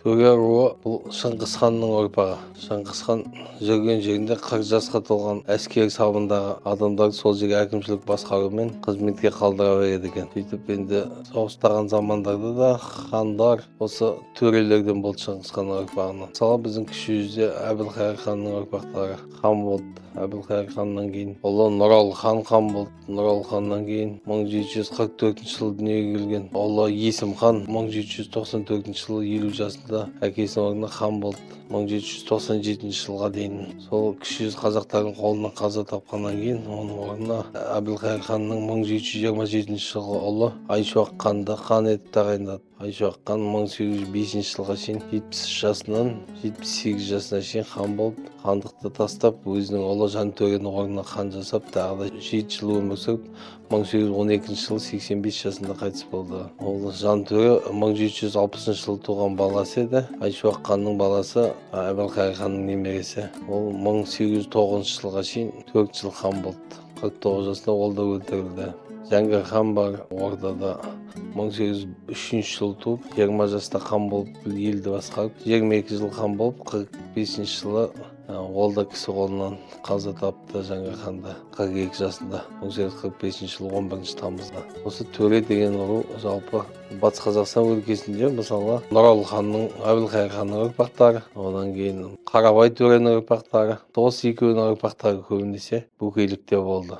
Төре руы бұл Шыңғыс ханның ұрпағы. Шыңғыс хан жүрген жерінде 40 жасқа толған әскер сабындағы адамдар сол жерге әкімшілік басқарумен қызметке қалдыра береді екен. Сөйтіп енді соғыстаған замандарда да хандар осы төрелерден болды Шыңғыс ханның ұрпағынан. Мысалы біздің кіші жүзде Әбілқайыр ханның ұрпақтары хан болды. Әбілқайыр ханнан кейін ұлы Нұралы хан болды. Нұралы ханнан кейін 1744 жылы дүниеге келген ұлы Есім хан 1794 жылы 50 жасында әкесінің орнына хан болды. 1797 жылға дейін сол кіші жүз қазақтардың қолынан қаза тапқаннан кейін оның орнына Әбілқайыр ханның 1727 жылғы ұлы Айшуақ ханды хан етіп тағайындады. Айшуақ хан 1805 жылға шейін 70 жасынан 78 жасына шейін хан болып, хандықты тастап, өзінің ұлы Жантөренің орнына хан жасап, тағы да 7 жыл өмір сүріп, 1812 жылы 85 жасында қайтыс болды. Ол Жантөре 1760 жылы туған баласы еді. Айшуақ ханның баласы Әбілқайыр ханның немересі. Ол 1809 жылға шейін 4 жыл хан болды. 49 жасында ол да өлтірілді. Жәңгір хан бар Ордада 1803 жылы туып, 20 жаста хан болып елді басқарып, 22 жыл хан болып, 45 жылы ол да кісі қолынан қаза тапты. Жәңгір хан да 42 жасында 1845 жылы 11 тамызда. Осы төре деген ру жалпы Батыс Қазақстан өлкесінде мысалы Нұралы ханның, Әбілқайыр ханның ұрпақтары, одан кейін Қарабай төренің ұрпақтары, осы екеуінің ұрпақтары көбінесе бөкейлікте болды.